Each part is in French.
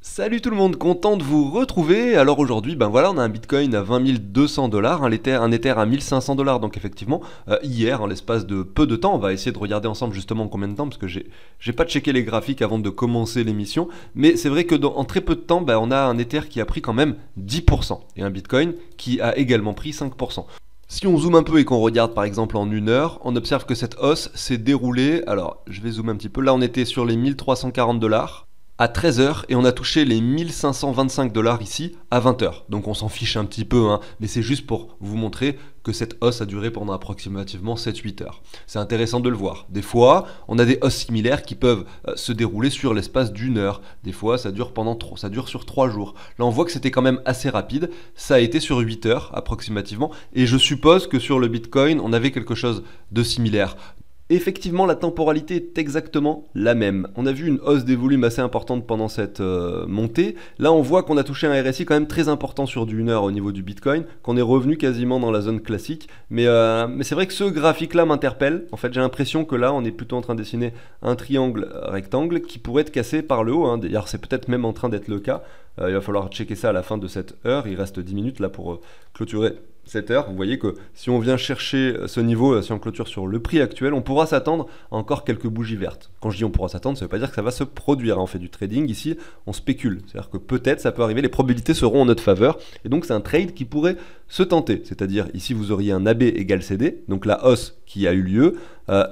Salut tout le monde, content de vous retrouver. Alors aujourd'hui, ben voilà, on a un Bitcoin à 20 200 $, un Ether à 1500 $. Donc effectivement, hier, en l'espace de peu de temps, on va essayer de regarder ensemble justement combien de temps, parce que j'ai pas checké les graphiques avant de commencer l'émission. Mais c'est vrai que en très peu de temps, ben, on a un Ether qui a pris quand même 10% et un Bitcoin qui a également pris 5%. Si on zoome un peu et qu'on regarde par exemple en une heure, on observe que cette hausse s'est déroulée. Alors, je vais zoomer un petit peu. Là, on était sur les 1340 $ à 13 heures et on a touché les 1525 $ ici à 20 heures. Donc on s'en fiche un petit peu, hein, mais c'est juste pour vous montrer que cette hausse a duré pendant approximativement 7-8 heures. C'est intéressant de le voir. Des fois, on a des hausses similaires qui peuvent se dérouler sur l'espace d'une heure. Des fois, ça dure sur 3 jours. Là, on voit que c'était quand même assez rapide. Ça a été sur 8 heures approximativement. Et je suppose que sur le Bitcoin, on avait quelque chose de similaire. Effectivement, la temporalité est exactement la même. On a vu une hausse des volumes assez importante pendant cette montée. Là, on voit qu'on a touché un RSI quand même très important sur du 1 heure au niveau du Bitcoin, qu'on est revenu quasiment dans la zone classique. Mais c'est vrai que ce graphique-là m'interpelle. En fait, j'ai l'impression que là, on est plutôt en train de dessiner un triangle rectangle qui pourrait être cassé par le haut, hein. D'ailleurs, c'est peut-être même en train d'être le cas. Il va falloir checker ça à la fin de cette heure. Il reste 10 minutes là pour clôturer cette heure. Vous voyez que si on vient chercher ce niveau, si on clôture sur le prix actuel, on pourra s'attendre à encore quelques bougies vertes. Quand je dis on pourra s'attendre, ça ne veut pas dire que ça va se produire. On fait du trading ici, on spécule. C'est-à-dire que peut-être ça peut arriver, les probabilités seront en notre faveur. Et donc c'est un trade qui pourrait se tenter. C'est-à-dire ici vous auriez un AB égale CD, donc la hausse qui a eu lieu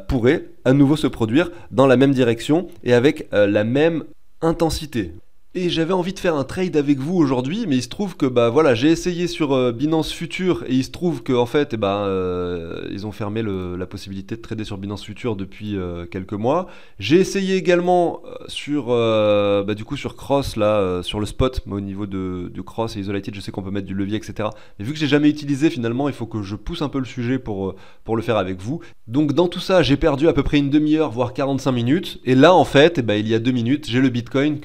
pourrait à nouveau se produire dans la même direction et avec la même intensité. Et j'avais envie de faire un trade avec vous aujourd'hui, mais il se trouve que bah voilà, j'ai essayé sur Binance Future et il se trouve que en fait, ils ont fermé la possibilité de trader sur Binance Future depuis quelques mois. J'ai essayé également sur Cross là, sur le spot, mais au niveau de Cross et Isolated, je sais qu'on peut mettre du levier, etc. Mais vu que j'ai jamais utilisé, finalement, il faut que je pousse un peu le sujet pour le faire avec vous. Donc dans tout ça, j'ai perdu à peu près une demi-heure, voire 45 minutes. Et là, en fait, il y a 2 minutes, j'ai le Bitcoin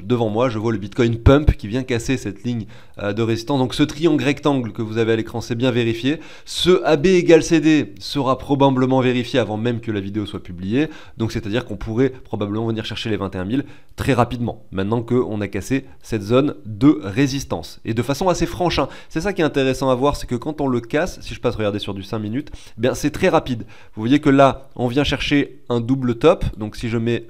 devant moi, je vois le Bitcoin Pump qui vient casser cette ligne de résistance. Donc ce triangle rectangle que vous avez à l'écran, c'est bien vérifié. Ce AB égale CD sera probablement vérifié avant même que la vidéo soit publiée. Donc c'est-à-dire qu'on pourrait probablement venir chercher les 21 000 très rapidement, maintenant qu'on a cassé cette zone de résistance. Et de façon assez franche, hein. C'est ça qui est intéressant à voir, c'est que quand on le casse, si je passe regarder sur du 5 minutes, c'est très rapide. Vous voyez que là, on vient chercher un double top. Donc si je mets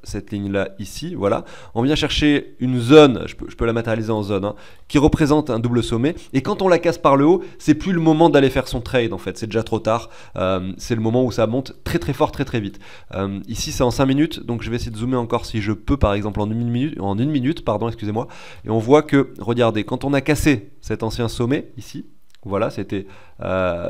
cette ligne-là ici, voilà, on vient chercher une zone, je peux la matérialiser en zone, hein, qui représente un double sommet. Et quand on la casse par le haut, c'est plus le moment d'aller faire son trade en fait, c'est déjà trop tard. C'est le moment où ça monte très très fort, très très vite. Ici c'est en 5 minutes, donc je vais essayer de zoomer encore si je peux, par exemple en une minute, pardon, excusez-moi. Et on voit que, regardez, quand on a cassé cet ancien sommet ici, voilà, c'était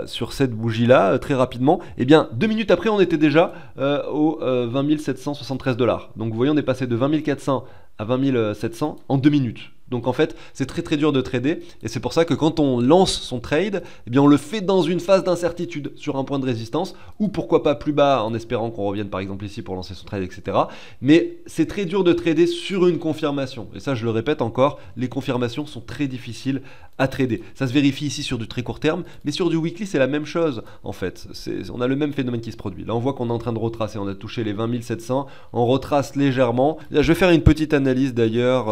sur cette bougie-là, très rapidement. Et bien, 2 minutes après, on était déjà aux 20 773 $. Donc, vous voyez, on est passé de 20 400 à 20 700 en 2 minutes. Donc en fait, c'est très très dur de trader et c'est pour ça que quand on lance son trade, on le fait dans une phase d'incertitude sur un point de résistance ou pourquoi pas plus bas en espérant qu'on revienne par exemple ici pour lancer son trade, etc. Mais c'est très dur de trader sur une confirmation. Et ça, je le répète encore, les confirmations sont très difficiles à trader. Ça se vérifie ici sur du très court terme, mais sur du weekly, c'est la même chose en fait. On a le même phénomène qui se produit. Là, on voit qu'on est en train de retracer. On a touché les 20 700, on retrace légèrement. Là, je vais faire une petite analyse d'ailleurs.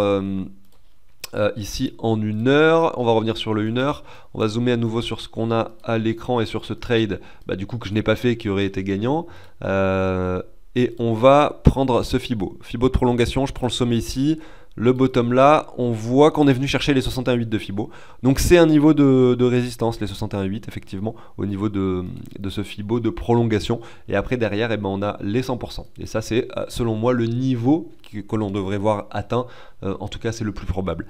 Ici en 1 heure, on va revenir sur le 1 heure, on va zoomer à nouveau sur ce qu'on a à l'écran et sur ce trade du coup que je n'ai pas fait qui aurait été gagnant, et on va prendre ce Fibo de prolongation. Je prends le sommet ici, le bottom là, on voit qu'on est venu chercher les 61,8 de Fibo, donc c'est un niveau de résistance, les 61,8 effectivement au niveau de ce Fibo de prolongation, et après derrière on a les 100%, et ça c'est selon moi le niveau que l'on devrait voir atteint, en tout cas c'est le plus probable,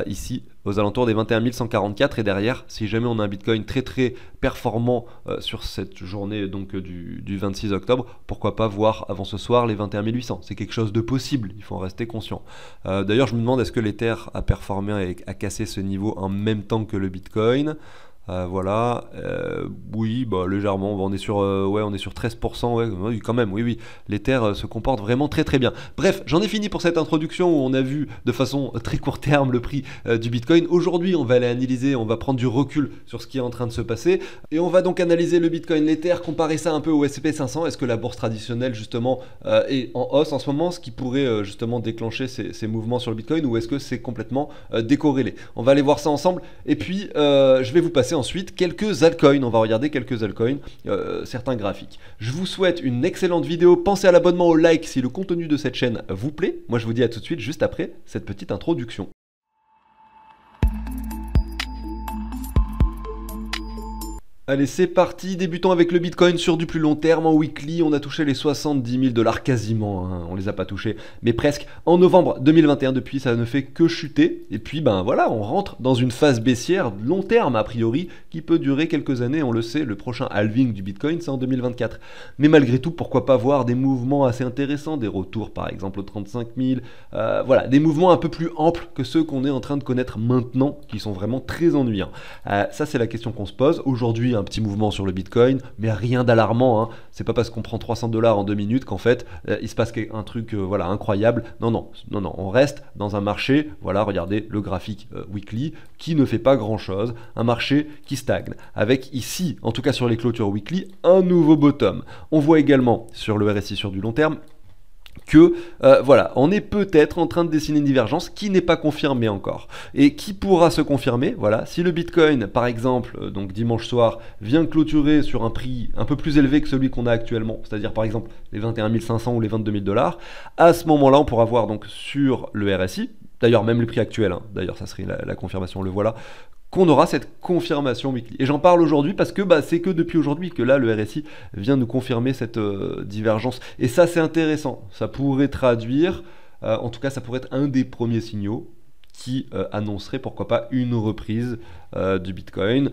ici aux alentours des 21 144, et derrière si jamais on a un Bitcoin très très performant sur cette journée donc du 26 octobre, pourquoi pas voir avant ce soir les 21 800, c'est quelque chose de possible, il faut en rester conscient. D'ailleurs je me demande est-ce que l'Ether a performé et a cassé ce niveau en même temps que le Bitcoin. Voilà, oui, bah, légèrement, on est sur, ouais, on est sur 13%, ouais, oui, quand même, oui, oui, l'Ether se comporte vraiment très très bien. Bref, j'en ai fini pour cette introduction où on a vu de façon très court terme le prix du Bitcoin. Aujourd'hui, on va aller analyser, on va prendre du recul sur ce qui est en train de se passer, et on va donc analyser le Bitcoin, l'Ether, comparer ça un peu au S&P 500. Est-ce que la bourse traditionnelle, justement, est en hausse en ce moment, ce qui pourrait justement déclencher ces mouvements sur le Bitcoin, ou est-ce que c'est complètement décorrélé? On va aller voir ça ensemble, et puis je vais vous passer ensuite quelques altcoins. On va regarder quelques altcoins, certains graphiques. Je vous souhaite une excellente vidéo. Pensez à l'abonnement, au like si le contenu de cette chaîne vous plaît. Moi, je vous dis à tout de suite juste après cette petite introduction. Allez, c'est parti, débutons avec le Bitcoin sur du plus long terme. En weekly, on a touché les 70 000 $ quasiment, hein. On les a pas touchés, mais presque. En novembre 2021, depuis, ça ne fait que chuter. Et puis, ben voilà, on rentre dans une phase baissière long terme, a priori, qui peut durer quelques années. On le sait, le prochain halving du Bitcoin, c'est en 2024. Mais malgré tout, pourquoi pas voir des mouvements assez intéressants, des retours par exemple aux 35 000, voilà, des mouvements un peu plus amples que ceux qu'on est en train de connaître maintenant, qui sont vraiment très ennuyants. Ça, c'est la question qu'on se pose. Aujourd'hui, un petit mouvement sur le Bitcoin, mais rien d'alarmant, hein. C'est pas parce qu'on prend 300 $ en 2 minutes qu'en fait il se passe un truc voilà, incroyable. Non, non, non, non, on reste dans un marché, voilà, regardez le graphique weekly, qui ne fait pas grand chose, un marché qui stagne, avec ici, en tout cas sur les clôtures weekly, un nouveau bottom. On voit également sur le RSI sur du long terme que voilà, on est peut-être en train de dessiner une divergence qui n'est pas confirmée encore, et qui pourra se confirmer, voilà, si le Bitcoin, par exemple, donc dimanche soir, vient clôturer sur un prix un peu plus élevé que celui qu'on a actuellement, c'est-à-dire par exemple les 21 500 ou les 22 000 $, à ce moment-là, on pourra voir donc sur le RSI, d'ailleurs même le prix actuel, hein, d'ailleurs ça serait la confirmation, le voilà, qu'on aura cette confirmation weekly. Et j'en parle aujourd'hui parce que bah, c'est que depuis aujourd'hui que là le RSI vient nous confirmer cette divergence. Et ça c'est intéressant, ça pourrait traduire, en tout cas ça pourrait être un des premiers signaux qui annoncerait pourquoi pas une reprise du Bitcoin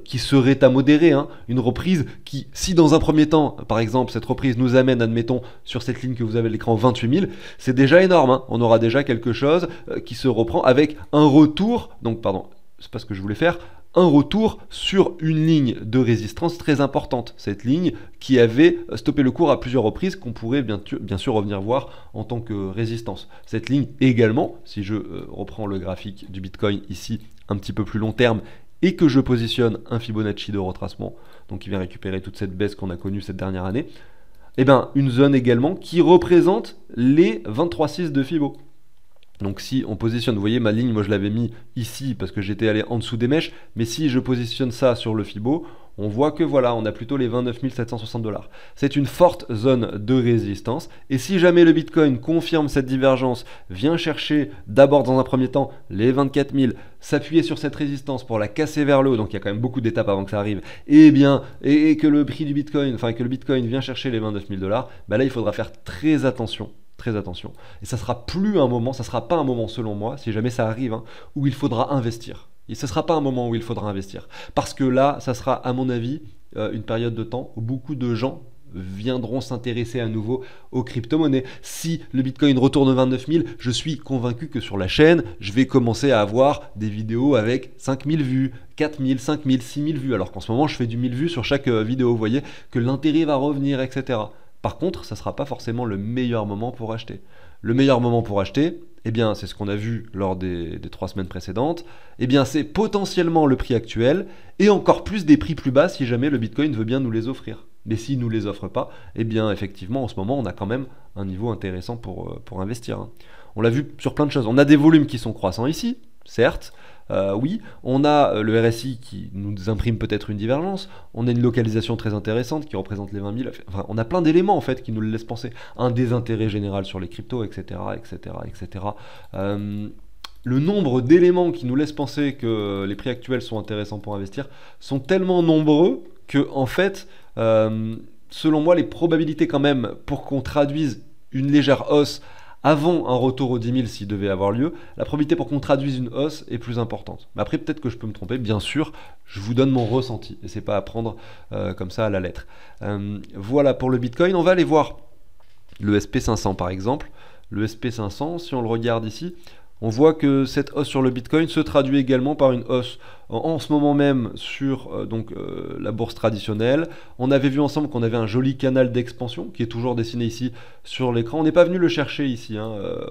qui serait à modérer, hein. Une reprise qui, si dans un premier temps, par exemple, cette reprise nous amène, admettons, sur cette ligne que vous avez à l'écran 28 000, c'est déjà énorme, hein. On aura déjà quelque chose qui se reprend avec un retour, donc pardon, c'est pas ce que je voulais faire, un retour sur une ligne de résistance très importante. Cette ligne qui avait stoppé le cours à plusieurs reprises, qu'on pourrait bien sûr revenir voir en tant que résistance. Cette ligne également, si je reprends le graphique du Bitcoin ici, un petit peu plus long terme, et que je positionne un Fibonacci de retracement, donc qui vient récupérer toute cette baisse qu'on a connue cette dernière année, et bien une zone également qui représente les 23,6 de Fibo. Donc si on positionne, vous voyez ma ligne, moi je l'avais mis ici parce que j'étais allé en dessous des mèches, mais si je positionne ça sur le Fibo, on voit que voilà, on a plutôt les 29 760 $. C'est une forte zone de résistance, et si jamais le Bitcoin confirme cette divergence, vient chercher d'abord dans un premier temps les 24 000, s'appuyer sur cette résistance pour la casser vers le haut, donc il y a quand même beaucoup d'étapes avant que ça arrive, et que le prix du Bitcoin, enfin que le Bitcoin vient chercher les 29 000 $, bah là il faudra faire très attention. Très attention. Et ça sera plus un moment, ça sera pas un moment selon moi, si jamais ça arrive, hein, où il faudra investir. Et ce sera pas un moment où il faudra investir. Parce que là, ça sera à mon avis une période de temps où beaucoup de gens viendront s'intéresser à nouveau aux crypto-monnaies. Si le Bitcoin retourne 29 000, je suis convaincu que sur la chaîne, je vais commencer à avoir des vidéos avec 5 000 vues, 4 000, 5 000, 6 000 vues, alors qu'en ce moment, je fais du 1000 vues sur chaque vidéo. Vous voyez que l'intérêt va revenir, etc. Par contre, ça ne sera pas forcément le meilleur moment pour acheter. Le meilleur moment pour acheter, eh bien, c'est ce qu'on a vu lors des 3 semaines précédentes, eh bien, c'est potentiellement le prix actuel, et encore plus des prix plus bas si jamais le Bitcoin veut bien nous les offrir. Mais s'il ne nous les offre pas, eh bien, effectivement, en ce moment, on a quand même un niveau intéressant pour investir, hein. On l'a vu sur plein de choses. On a des volumes qui sont croissants ici, certes. Oui, on a le RSI qui nous imprime peut-être une divergence, on a une localisation très intéressante qui représente les 20 000, enfin, on a plein d'éléments en fait qui nous le laissent penser, un désintérêt général sur les cryptos, etc. etc., etc. Le nombre d'éléments qui nous laissent penser que les prix actuels sont intéressants pour investir sont tellement nombreux que en fait, selon moi, les probabilités quand même pour qu'on traduise une légère hausse avant un retour aux 10 000 s'il devait avoir lieu, la probabilité pour qu'on traduise une hausse est plus importante. Mais après, peut-être que je peux me tromper, bien sûr, je vous donne mon ressenti, et c'est pas à prendre comme ça à la lettre. Voilà pour le Bitcoin. On va aller voir le SP500 par exemple. Le SP500, si on le regarde ici, On voit que cette hausse sur le Bitcoin se traduit également par une hausse en ce moment même sur la bourse traditionnelle. On avait vu ensemble qu'on avait un joli canal d'expansion qui est toujours dessiné ici sur l'écran. On n'est pas venu le chercher ici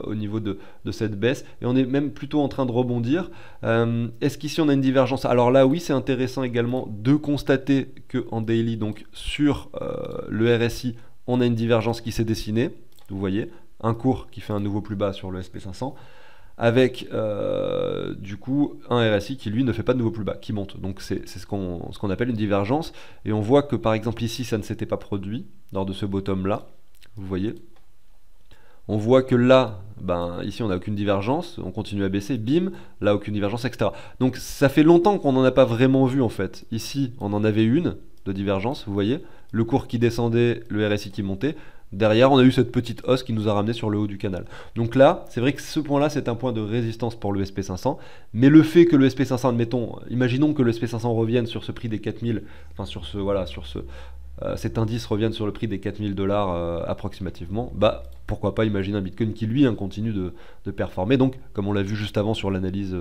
au niveau de cette baisse et on est même plutôt en train de rebondir. Est-ce qu'ici on a une divergence? Alors là oui, c'est intéressant également de constater qu'en daily, donc sur le RSI, on a une divergence qui s'est dessinée. Vous voyez, un cours qui fait un nouveau plus bas sur le SP500 avec du coup un RSI qui lui ne fait pas de nouveau plus bas, qui monte. Donc c'est ce qu'on appelle une divergence. Et on voit que par exemple ici ça ne s'était pas produit lors de ce bottom là. Vous voyez. On voit que là, ici on n'a aucune divergence, on continue à baisser, bim, là aucune divergence, etc. Donc ça fait longtemps qu'on n'en a pas vraiment vu en fait. Ici on en avait une de divergence, vous voyez, le cours qui descendait, le RSI qui montait. Derrière, on a eu cette petite hausse qui nous a ramené sur le haut du canal. Donc là, c'est vrai que ce point-là, c'est un point de résistance pour le SP500. Mais le fait que le SP500, admettons, imaginons que le SP500 revienne sur ce prix des 4000, enfin sur ce, voilà, sur cet indice revienne sur le prix des 4000 dollars approximativement, pourquoi pas imaginer un Bitcoin qui lui continue de performer. Donc, comme on l'a vu juste avant sur l'analyse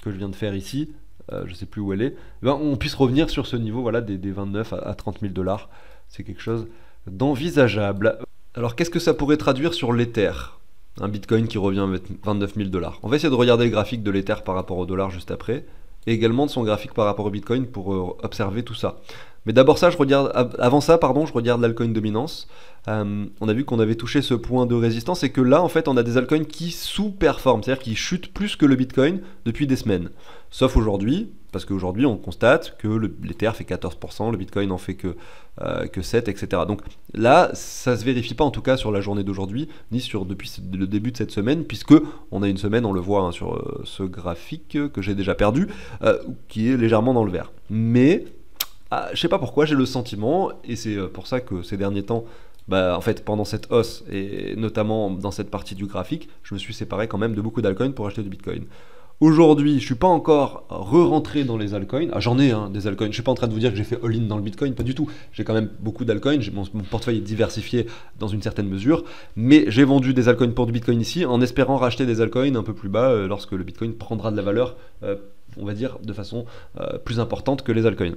que je viens de faire ici, je ne sais plus où elle est, on puisse revenir sur ce niveau, voilà, des 29 à 30 000 dollars. C'est quelque chose d'envisageable. Alors qu'est-ce que ça pourrait traduire sur l'Ether? Un Bitcoin qui revient avec 29 000 dollars. On va essayer de regarder le graphique de l'Ether par rapport au dollar juste après, et également de son graphique par rapport au Bitcoin pour observer tout ça. Mais d'abord ça, avant ça, je regarde l'altcoin dominance. On a vu qu'on avait touché ce point de résistance et que là, en fait, on a des altcoins qui sous-performent, c'est-à-dire qui chutent plus que le Bitcoin depuis des semaines. Sauf aujourd'hui, parce qu'aujourd'hui, on constate que l'Ether fait 14%, le Bitcoin en fait que 7%, etc. Donc là, ça ne se vérifie pas en tout cas sur la journée d'aujourd'hui, ni depuis le début de cette semaine, puisque on a une semaine, on le voit sur ce graphique que j'ai déjà perdu, qui est légèrement dans le vert. Mais je sais pas pourquoi, j'ai le sentiment, et c'est pour ça que ces derniers temps, en fait, pendant cette hausse, et notamment dans cette partie du graphique, je me suis séparé quand même de beaucoup d'altcoins pour acheter du Bitcoin. Aujourd'hui, je suis pas encore re-rentré dans les altcoins. J'en ai des altcoins. Je suis pas en train de vous dire que j'ai fait all-in dans le Bitcoin, pas du tout. J'ai quand même beaucoup d'altcoins. Mon portefeuille est diversifié dans une certaine mesure, mais j'ai vendu des altcoins pour du Bitcoin ici, en espérant racheter des altcoins un peu plus bas lorsque le Bitcoin prendra de la valeur, on va dire, de façon plus importante que les altcoins.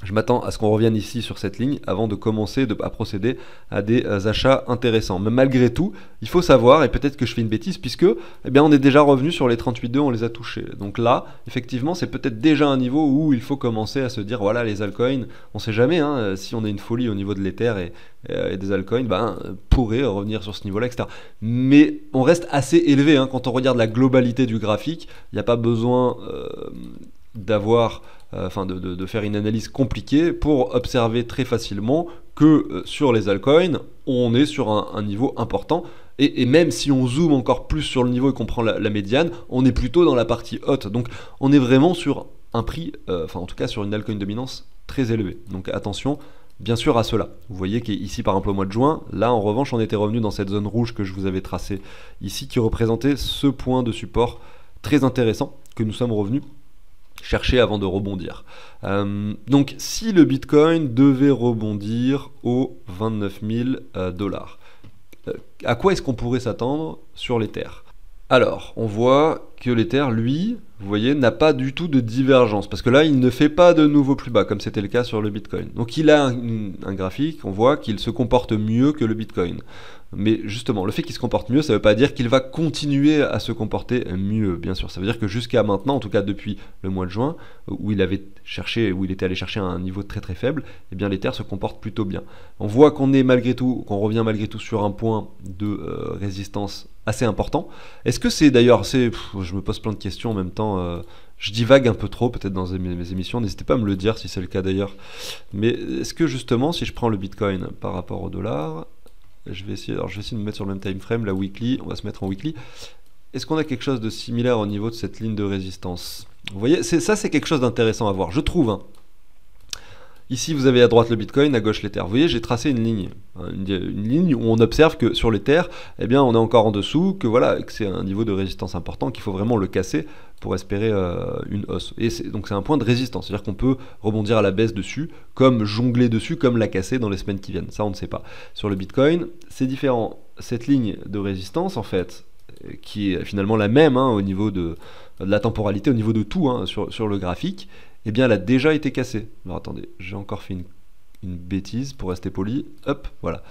Je m'attends à ce qu'on revienne ici sur cette ligne avant de commencer à procéder à des achats intéressants. Mais malgré tout, il faut savoir, et peut-être que je fais une bêtise, puisque on est déjà revenu sur les 38,2, on les a touchés. Donc là, effectivement, c'est peut-être déjà un niveau où il faut commencer à se dire, voilà, les altcoins, on sait jamais, si on a une folie au niveau de l'Ether et des altcoins, pourrait revenir sur ce niveau-là, etc. Mais on reste assez élevé, quand on regarde la globalité du graphique, il n'y a pas besoin d'avoir... de faire une analyse compliquée pour observer très facilement que sur les altcoins, on est sur un niveau important. Et même si on zoome encore plus sur le niveau et qu'on prend la médiane, on est plutôt dans la partie haute. Donc on est vraiment sur un prix, en tout cas sur une altcoin dominance très élevée. Donc attention, bien sûr à cela. Vous voyez qu'ici par exemple au mois de juin, là en revanche on était revenu dans cette zone rouge que je vous avais tracée ici, qui représentait ce point de support très intéressant que nous sommes revenus chercher avant de rebondir. Donc si le Bitcoin devait rebondir aux 29 000 dollars, à quoi est-ce qu'on pourrait s'attendre sur l'Ether? Alors, on voit que l'Ether, lui, vous voyez, n'a pas du tout de divergence, parce que là, il ne fait pas de nouveau plus bas, comme c'était le cas sur le Bitcoin. Donc il a un graphique, on voit qu'il se comporte mieux que le Bitcoin. Mais justement, le fait qu'il se comporte mieux, ça ne veut pas dire qu'il va continuer à se comporter mieux, bien sûr. Ça veut dire que jusqu'à maintenant, en tout cas depuis le mois de juin, où il était allé chercher un niveau très très faible, eh bien l'Ether se comporte plutôt bien. On voit qu'on revient malgré tout sur un point de résistance assez important. Est-ce que c'est d'ailleurs, je me pose plein de questions en même temps, je divague un peu trop peut-être dans mes émissions, n'hésitez pas à me le dire si c'est le cas d'ailleurs. Mais est-ce que justement, si je prends le Bitcoin par rapport au dollar, je vais essayer de me mettre sur le même time frame, la weekly, on va se mettre en weekly. Est-ce qu'on a quelque chose de similaire au niveau de cette ligne de résistance? Vous voyez, ça c'est quelque chose d'intéressant à voir, je trouve. Ici, vous avez à droite le Bitcoin, à gauche l'Ether. Vous voyez, j'ai tracé une ligne où on observe que sur l'Ether, on est encore en dessous, que c'est un niveau de résistance important, qu'il faut vraiment le casser pour espérer une hausse. Et donc c'est un point de résistance, c'est-à-dire qu'on peut rebondir à la baisse dessus, comme jongler dessus, comme la casser dans les semaines qui viennent. Ça, on ne sait pas. Sur le Bitcoin, c'est différent. Cette ligne de résistance, en fait, qui est finalement la même au niveau de la temporalité, au niveau de tout sur le graphique, eh bien elle a déjà été cassée. Alors attendez, j'ai encore fait une bêtise pour rester poli. Hop, voilà.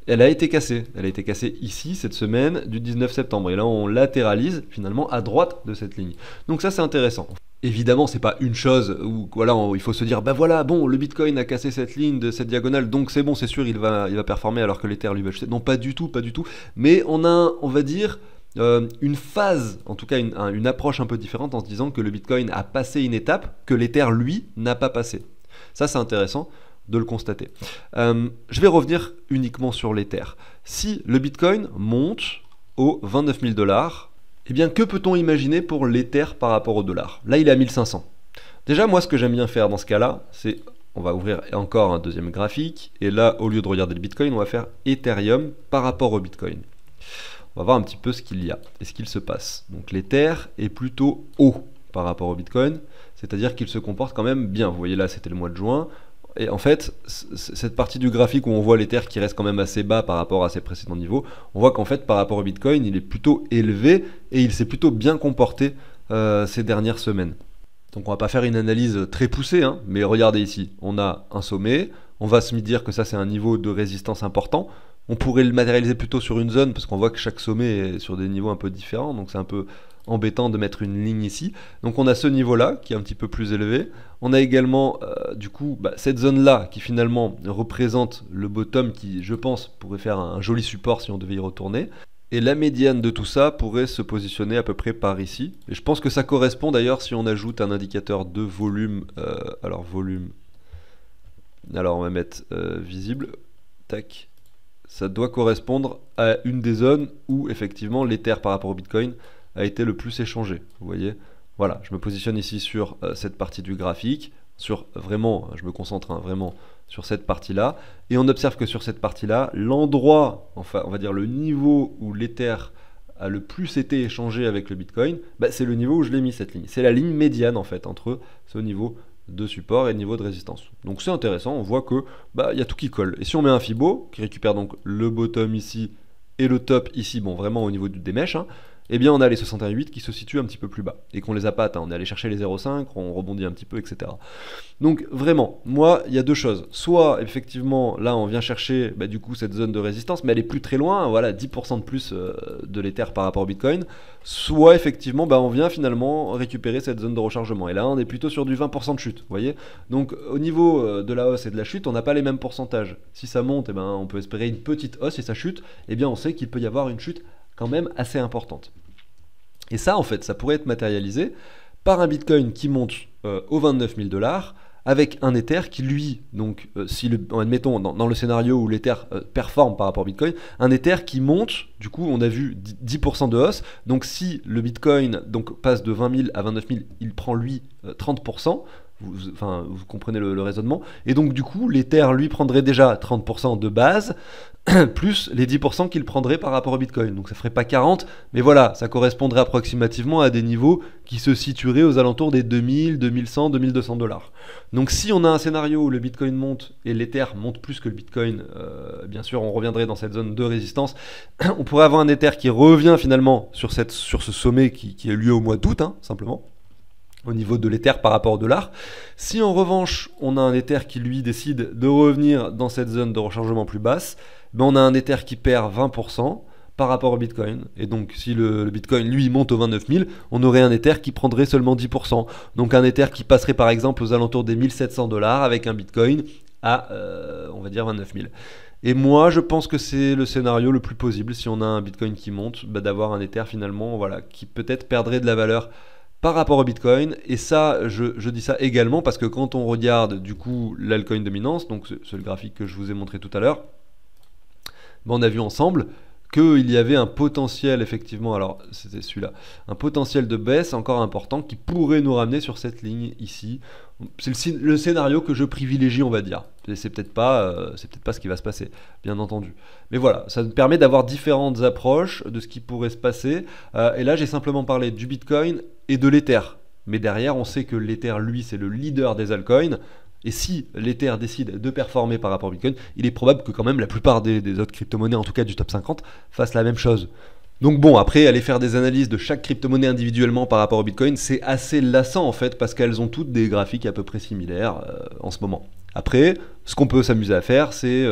Elle a été cassée. Elle a été cassée ici, cette semaine du 19 septembre. Et là, on latéralise finalement à droite de cette ligne. Donc ça, c'est intéressant. Évidemment, c'est pas une chose où voilà, il faut se dire bah voilà, bon, le Bitcoin a cassé cette ligne de cette diagonale, donc c'est bon, c'est sûr, il va performer alors que l'Ether lui va chuter. Non, pas du tout, pas du tout. Mais on va dire une phase, en tout cas une approche un peu différente en se disant que le Bitcoin a passé une étape que l'Ether lui n'a pas passé. Ça, c'est intéressant de le constater. Je vais revenir uniquement sur l'Ether. Si le Bitcoin monte aux 29 000 $, eh bien, que peut-on imaginer pour l'Ether par rapport au dollar? Là, il est à 1500. Déjà, moi, ce que j'aime bien faire dans ce cas-là, c'est, on va ouvrir encore un deuxième graphique, et là, au lieu de regarder le Bitcoin, on va faire Ethereum par rapport au Bitcoin. On va voir un petit peu ce qu'il y a et ce qu'il se passe. Donc, l'Ether est plutôt haut par rapport au Bitcoin, c'est-à-dire qu'il se comporte quand même bien. Vous voyez là, c'était le mois de juin. Et en fait, cette partie du graphique où on voit l'Ether qui reste quand même assez bas par rapport à ses précédents niveaux, on voit qu'en fait, par rapport au Bitcoin, il est plutôt élevé et il s'est plutôt bien comporté ces dernières semaines. Donc on va pas faire une analyse très poussée, mais regardez ici, on a un sommet, on va se dire que ça c'est un niveau de résistance important. On pourrait le matérialiser plutôt sur une zone parce qu'on voit que chaque sommet est sur des niveaux un peu différents, donc c'est un peu embêtant de mettre une ligne ici. Donc on a ce niveau-là qui est un petit peu plus élevé. On a également du coup cette zone-là qui finalement représente le bottom qui, je pense, pourrait faire un joli support si on devait y retourner. Et la médiane de tout ça pourrait se positionner à peu près par ici. Et je pense que ça correspond d'ailleurs si on ajoute un indicateur de volume. Alors volume. Alors on va mettre visible. Tac. Ça doit correspondre à une des zones où effectivement l'Ether par rapport au Bitcoin a été le plus échangé. Vous voyez, voilà, je me positionne ici sur cette partie du graphique, sur vraiment, je me concentre vraiment sur cette partie-là, et on observe que sur cette partie-là, l'endroit, enfin on va dire le niveau où l'Ether a le plus été échangé avec le Bitcoin, c'est le niveau où je l'ai mis cette ligne. C'est la ligne médiane en fait entre ce niveau de support et le niveau de résistance. Donc c'est intéressant, on voit que y a tout qui colle. Et si on met un Fibo, qui récupère donc le bottom ici et le top ici, bon vraiment au niveau des mèches, eh bien on a les 61,8 qui se situent un petit peu plus bas et qu'on les a pas atteints. On est allé chercher les 0,5, on rebondit un petit peu, etc. Donc vraiment, moi, il y a deux choses. Soit effectivement, là on vient chercher du coup cette zone de résistance, mais elle est plus très loin, voilà, 10% de plus de l'Ether par rapport au Bitcoin. Soit effectivement, on vient finalement récupérer cette zone de rechargement. Et là, on est plutôt sur du 20% de chute, vous voyez. Donc au niveau de la hausse et de la chute, on n'a pas les mêmes pourcentages. Si ça monte, on peut espérer une petite hausse. Et ça chute, eh bien on sait qu'il peut y avoir une chute quand même assez importante. Et ça, en fait, ça pourrait être matérialisé par un Bitcoin qui monte aux 29 000 $, avec un Ether qui, lui, donc, admettons, dans le scénario où l'Ether performe par rapport au Bitcoin, un Ether qui monte, du coup, on a vu 10% de hausse. Donc, si le Bitcoin passe de 20 000 à 29 000, il prend, lui, 30%. Vous comprenez le raisonnement. Et donc, du coup, l'Ether, lui, prendrait déjà 30% de base, plus les 10% qu'il prendrait par rapport au Bitcoin. Donc ça ferait pas 40, mais voilà, ça correspondrait approximativement à des niveaux qui se situeraient aux alentours des 2000, 2100, 2200 $. Donc si on a un scénario où le Bitcoin monte et l'Ether monte plus que le Bitcoin, bien sûr on reviendrait dans cette zone de résistance. On pourrait avoir un Ether qui revient finalement sur ce sommet qui a eu lieu au mois d'août, simplement, au niveau de l'Ether par rapport au dollar. Si en revanche on a un Ether qui lui décide de revenir dans cette zone de rechargement plus basse, on a un Ether qui perd 20% par rapport au Bitcoin. Et donc si le Bitcoin lui monte aux 29 000, on aurait un Ether qui prendrait seulement 10%. Donc un Ether qui passerait par exemple aux alentours des 1700 $ avec un Bitcoin à on va dire 29 000. Et moi je pense que c'est le scénario le plus possible si on a un Bitcoin qui monte, d'avoir un Ether finalement qui peut-être perdrait de la valeur par rapport au Bitcoin. Et ça, je dis ça également parce que quand on regarde du coup l'altcoin dominance, donc c'est le graphique que je vous ai montré tout à l'heure, on a vu ensemble qu'il y avait un potentiel effectivement, alors c'était celui-là, un potentiel de baisse encore important qui pourrait nous ramener sur cette ligne ici. C'est le scénario que je privilégie, on va dire. C'est peut-être pas ce qui va se passer, bien entendu. Mais voilà, ça nous permet d'avoir différentes approches de ce qui pourrait se passer. Et là, j'ai simplement parlé du Bitcoin et de l'Ether. Mais derrière, on sait que l'Ether, lui, c'est le leader des altcoins. Et si l'Ether décide de performer par rapport au Bitcoin, il est probable que quand même la plupart des autres crypto-monnaies, en tout cas du top 50, fassent la même chose. Donc bon, après, aller faire des analyses de chaque crypto-monnaie individuellement par rapport au Bitcoin, c'est assez lassant en fait, parce qu'elles ont toutes des graphiques à peu près similaires en ce moment. Après, ce qu'on peut s'amuser à faire, c'est,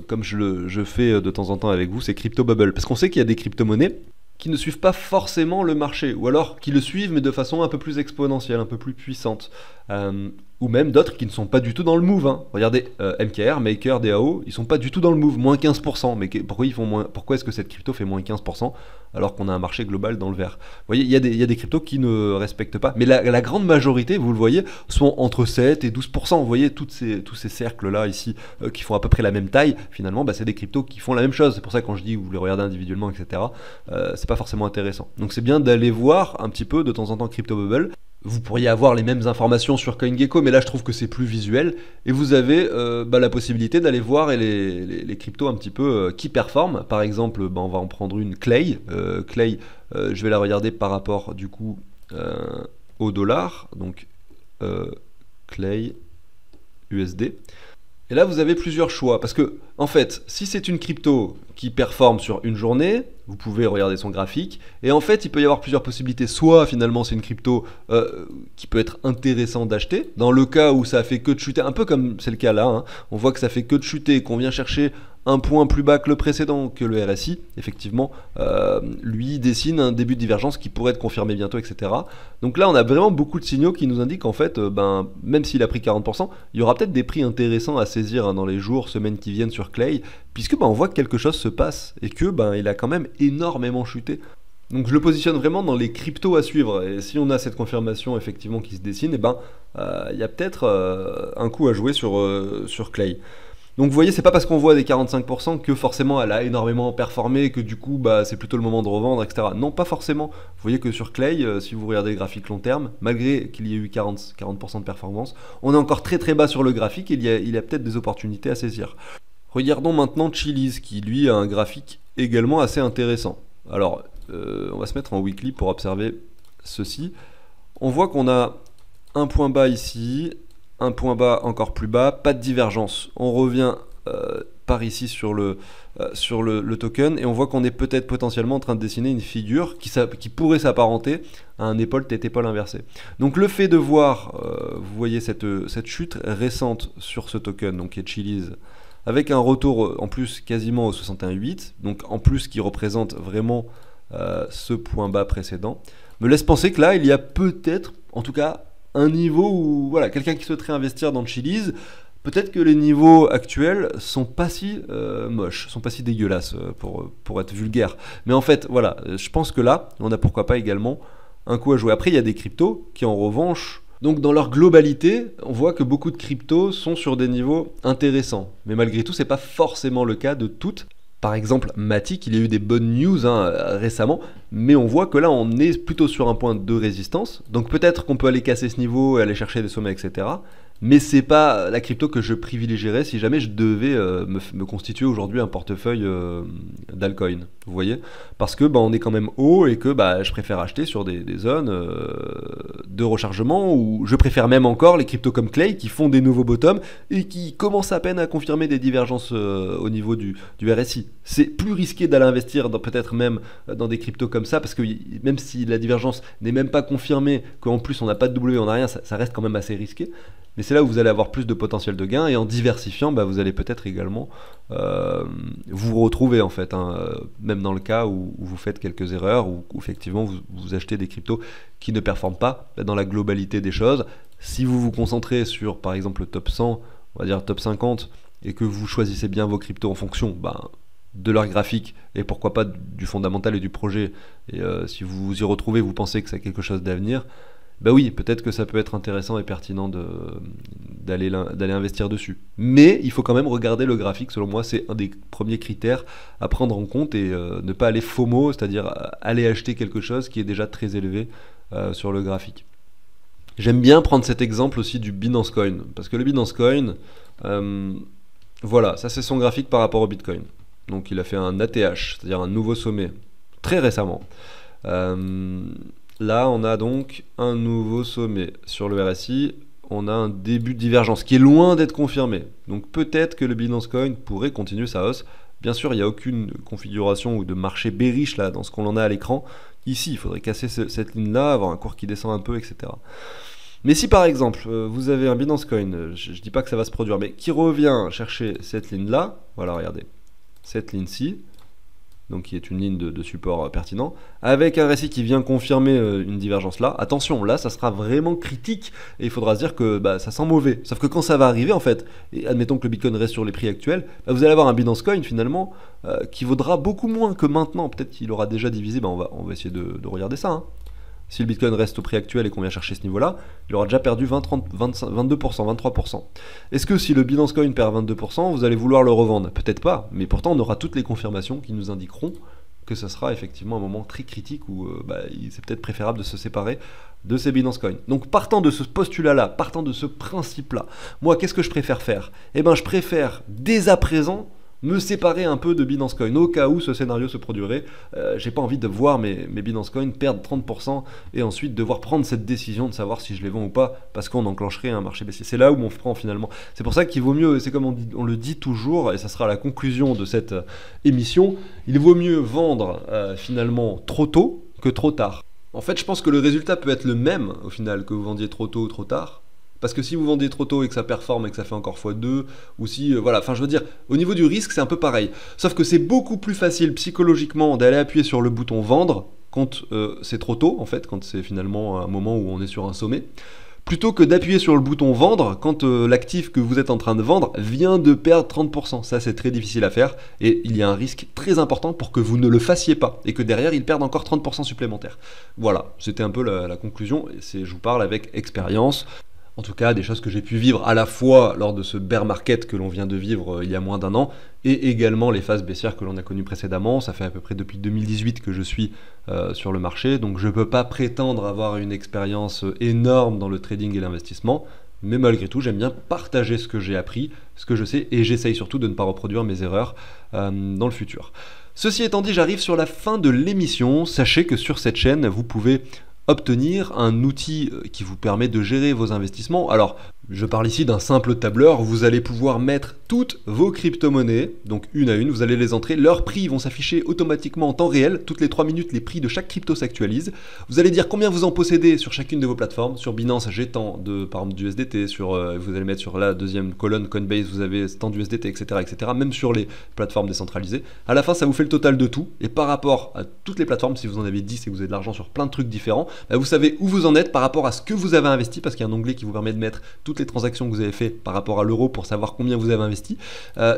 comme je fais de temps en temps avec vous, c'est Crypto Bubble. Parce qu'on sait qu'il y a des crypto-monnaies qui ne suivent pas forcément le marché, ou alors qui le suivent mais de façon un peu plus exponentielle, un peu plus puissante. Ou même d'autres qui ne sont pas du tout dans le move. Hein. Regardez, MKR, Maker, DAO, ils sont pas du tout dans le move, moins 15%. Mais pourquoi est-ce que cette crypto fait moins 15% alors qu'on a un marché global dans le vert? Vous voyez, il y a des cryptos qui ne respectent pas. Mais la grande majorité, vous le voyez, sont entre 7 et 12%. Vous voyez, tous ces cercles-là ici, qui font à peu près la même taille, finalement, bah, c'est des cryptos qui font la même chose. C'est pour ça que quand je dis que vous les regardez individuellement, etc., c'est pas forcément intéressant. Donc c'est bien d'aller voir un petit peu de temps en temps Crypto Bubble. Vous pourriez avoir les mêmes informations sur CoinGecko, mais là je trouve que c'est plus visuel. Et vous avez la possibilité d'aller voir les cryptos un petit peu qui performent. Par exemple, on va en prendre une Clay. Clay, je vais la regarder par rapport du coup au dollar. Donc Clay USD. Et là, vous avez plusieurs choix. Parce que, en fait, si c'est une crypto qui performe sur une journée, vous pouvez regarder son graphique. Et en fait, il peut y avoir plusieurs possibilités. Soit, finalement, c'est une crypto qui peut être intéressante d'acheter. Dans le cas où ça a fait que de chuter, un peu comme c'est le cas là, hein, on voit que ça fait que de chuter, qu'on vient chercher un point plus bas que le précédent, que le RSI, effectivement, lui dessine un début de divergence qui pourrait être confirmé bientôt, etc. Donc là, on a vraiment beaucoup de signaux qui nous indiquent qu'en fait, même s'il a pris 40%, il y aura peut-être des prix intéressants à saisir dans les jours, semaines qui viennent sur Clay, puisque on voit que quelque chose se passe et que il a quand même énormément chuté. Donc je le positionne vraiment dans les cryptos à suivre. Et si on a cette confirmation effectivement qui se dessine, il y a peut-être un coup à jouer sur Clay. Donc vous voyez, c'est pas parce qu'on voit des 45% que forcément elle a énormément performé, que du coup c'est plutôt le moment de revendre, etc. Non, pas forcément. Vous voyez que sur Clay, si vous regardez le graphique long terme, malgré qu'il y ait eu 40% de performance, on est encore très très bas sur le graphique et il y a peut-être des opportunités à saisir. Regardons maintenant Chiliz, qui lui a un graphique également assez intéressant. Alors, on va se mettre en weekly pour observer ceci. On voit qu'on a un point bas ici, un point bas encore plus bas, pas de divergence. On revient par ici sur le token et on voit qu'on est peut-être potentiellement en train de dessiner une figure qui pourrait s'apparenter à un épaule tête-épaule inversé. Donc le fait de voir, vous voyez cette chute récente sur ce token, donc qui est Chiliz, avec un retour en plus quasiment au 61,8, donc en plus qui représente vraiment ce point bas précédent, me laisse penser que là il y a peut-être, en tout cas, un niveau où voilà, quelqu'un qui souhaiterait investir dans Chiliz, peut-être que les niveaux actuels sont pas si moches, sont pas si dégueulasses pour être vulgaire. Mais en fait, voilà, je pense que là, on a pourquoi pas également un coup à jouer. Après, il y a des cryptos qui en revanche, donc dans leur globalité, on voit que beaucoup de cryptos sont sur des niveaux intéressants. Mais malgré tout, c'est pas forcément le cas de toutes. Par exemple, Matic, il y a eu des bonnes news récemment, mais on voit que là, on est plutôt sur un point de résistance. Donc peut-être qu'on peut aller casser ce niveau et aller chercher des sommets, etc. Mais c'est pas la crypto que je privilégierais si jamais je devais me constituer aujourd'hui un portefeuille d'altcoin. Vous voyez? Parce que on est quand même haut et que je préfère acheter sur des zones de rechargement, ou je préfère même encore les cryptos comme Clay qui font des nouveaux bottoms et qui commencent à peine à confirmer des divergences au niveau du RSI. C'est plus risqué d'aller investir peut-être même dans des cryptos comme ça, parce que même si la divergence n'est même pas confirmée, qu'en plus on n'a pas de W, on n'a rien, ça reste quand même assez risqué. Mais c'est là où vous allez avoir plus de potentiel de gain, et en diversifiant, vous allez peut-être également vous retrouver en fait, même dans le cas où vous faites quelques erreurs, ou effectivement vous achetez des cryptos qui ne performent pas dans la globalité des choses. Si vous vous concentrez sur par exemple le top 100, on va dire top 50, et que vous choisissez bien vos cryptos en fonction de leur graphique, et pourquoi pas du fondamental et du projet, et si vous vous y retrouvez, vous pensez que c'est quelque chose d'avenir, oui, peut-être que ça peut être intéressant et pertinent d'aller investir dessus. Mais il faut quand même regarder le graphique, selon moi, c'est un des premiers critères à prendre en compte, et ne pas aller FOMO, c'est-à-dire aller acheter quelque chose qui est déjà très élevé sur le graphique. J'aime bien prendre cet exemple aussi du Binance Coin, parce que le Binance Coin, voilà, ça c'est son graphique par rapport au Bitcoin. Donc il a fait un ATH, c'est-à-dire un nouveau sommet, très récemment. Là, on a donc un nouveau sommet sur le RSI. On a un début de divergence qui est loin d'être confirmé. Donc peut-être que le Binance Coin pourrait continuer sa hausse Bien sûr, il n'y a aucune configuration ou de marché bearish là dans ce qu'on en a à l'écran. Ici, il faudrait casser cette ligne-là, avoir un cours qui descend un peu, etc. Mais si par exemple, vous avez un Binance Coin, je ne dis pas que ça va se produire, mais qui revient chercher cette ligne-là, voilà, regardez, cette ligne-ci, donc qui est une ligne de support pertinent, avec un récit qui vient confirmer une divergence là, attention, là ça sera vraiment critique, et il faudra se dire que ça sent mauvais. Sauf que quand ça va arriver en fait, et admettons que le Bitcoin reste sur les prix actuels, vous allez avoir un Binance Coin finalement qui vaudra beaucoup moins que maintenant, peut-être qu'il aura déjà divisé, on va essayer de regarder ça, hein. Si le Bitcoin reste au prix actuel et qu'on vient chercher ce niveau-là, il aura déjà perdu 20, 30, 25, 22%, 23%. Est-ce que si le Binance Coin perd 22%, vous allez vouloir le revendre? Peut-être pas, mais pourtant on aura toutes les confirmations qui nous indiqueront que ce sera effectivement un moment très critique où c'est peut-être préférable de se séparer de ces Binance Coin. Donc partant de ce postulat-là, partant de ce principe-là, moi qu'est-ce que je préfère faire? Eh bien je préfère dès à présent me séparer un peu de Binance Coin au cas où ce scénario se produirait. J'ai pas envie de voir mes Binance Coin perdre 30% et ensuite devoir prendre cette décision de savoir si je les vends ou pas parce qu'on enclencherait un marché baissier. C'est là où on prend finalement. C'est pour ça qu'il vaut mieux, c'est comme on le dit toujours, et ça sera la conclusion de cette émission, il vaut mieux vendre finalement trop tôt que trop tard. En fait, je pense que le résultat peut être le même au final que vous vendiez trop tôt ou trop tard. Parce que si vous vendez trop tôt et que ça performe et que ça fait encore x2, ou si, voilà, enfin je veux dire, au niveau du risque, c'est un peu pareil. Sauf que c'est beaucoup plus facile psychologiquement d'aller appuyer sur le bouton vendre quand c'est trop tôt, en fait, quand c'est finalement un moment où on est sur un sommet, plutôt que d'appuyer sur le bouton vendre quand l'actif que vous êtes en train de vendre vient de perdre 30%. Ça, c'est très difficile à faire et il y a un risque très important pour que vous ne le fassiez pas et que derrière, il perde encore 30% supplémentaires. Voilà, c'était un peu la conclusion. Je vous parle avec expérience. En tout cas, des choses que j'ai pu vivre à la fois lors de ce bear market que l'on vient de vivre il y a moins d'un an, et également les phases baissières que l'on a connues précédemment. Ça fait à peu près depuis 2018 que je suis sur le marché, donc je ne peux pas prétendre avoir une expérience énorme dans le trading et l'investissement, mais malgré tout, j'aime bien partager ce que j'ai appris, ce que je sais, et j'essaye surtout de ne pas reproduire mes erreurs dans le futur. Ceci étant dit, j'arrive sur la fin de l'émission. Sachez que sur cette chaîne, vous pouvez obtenir un outil qui vous permet de gérer vos investissements. Alors, je parle ici d'un simple tableur. Vous allez pouvoir mettre toutes vos crypto-monnaies, donc une à une, vous allez les entrer. Leurs prix vont s'afficher automatiquement en temps réel. Toutes les 3 minutes, les prix de chaque crypto s'actualisent. Vous allez dire combien vous en possédez sur chacune de vos plateformes. Sur Binance, j'ai tant de, par exemple, d'USDT. Vous allez mettre sur la deuxième colonne Coinbase, vous avez tant d'USDT, etc., etc. Même sur les plateformes décentralisées. À la fin, ça vous fait le total de tout. Et par rapport à toutes les plateformes, si vous en avez 10 et que vous avez de l'argent sur plein de trucs différents, vous savez où vous en êtes par rapport à ce que vous avez investi, parce qu'il y a un onglet qui vous permet de mettre toutes les transactions que vous avez fait par rapport à l'euro pour savoir combien vous avez investi,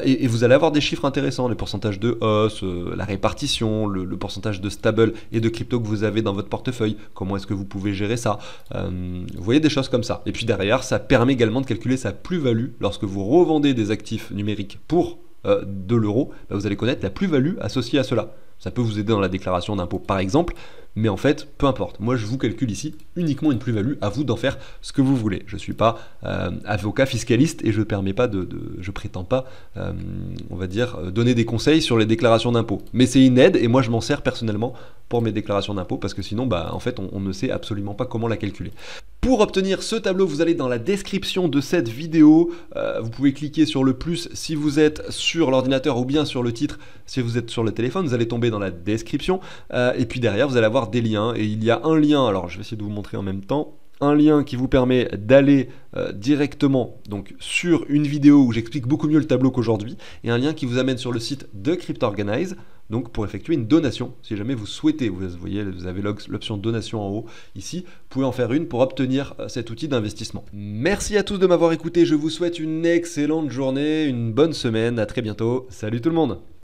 et vous allez avoir des chiffres intéressants, les pourcentages de hausse, la répartition, le pourcentage de stable et de crypto que vous avez dans votre portefeuille, comment est-ce que vous pouvez gérer ça, vous voyez des choses comme ça. Et puis derrière, ça permet également de calculer sa plus-value lorsque vous revendez des actifs numériques pour de l'euro, vous allez connaître la plus-value associée à cela. Ça peut vous aider dans la déclaration d'impôt par exemple, mais en fait, peu importe. Moi, je vous calcule ici uniquement une plus-value, à vous d'en faire ce que vous voulez. Je ne suis pas avocat fiscaliste et je ne prétends pas, on va dire, donner des conseils sur les déclarations d'impôt. Mais c'est une aide et moi, je m'en sers personnellement pour mes déclarations d'impôt parce que sinon, en fait, on ne sait absolument pas comment la calculer. Pour obtenir ce tableau, vous allez dans la description de cette vidéo. Vous pouvez cliquer sur le plus si vous êtes sur l'ordinateur ou bien sur le titre si vous êtes sur le téléphone. Vous allez tomber dans la description et puis derrière, vous allez avoir des liens. Et il y a un lien, alors je vais essayer de vous montrer en même temps, un lien qui vous permet d'aller directement donc, sur une vidéo où j'explique beaucoup mieux le tableau qu'aujourd'hui et un lien qui vous amène sur le site de CryptOrganize. Donc pour effectuer une donation, si jamais vous souhaitez, vous voyez, vous avez l'option donation en haut ici, vous pouvez en faire une pour obtenir cet outil d'investissement. Merci à tous de m'avoir écouté, je vous souhaite une excellente journée, une bonne semaine, à très bientôt, salut tout le monde.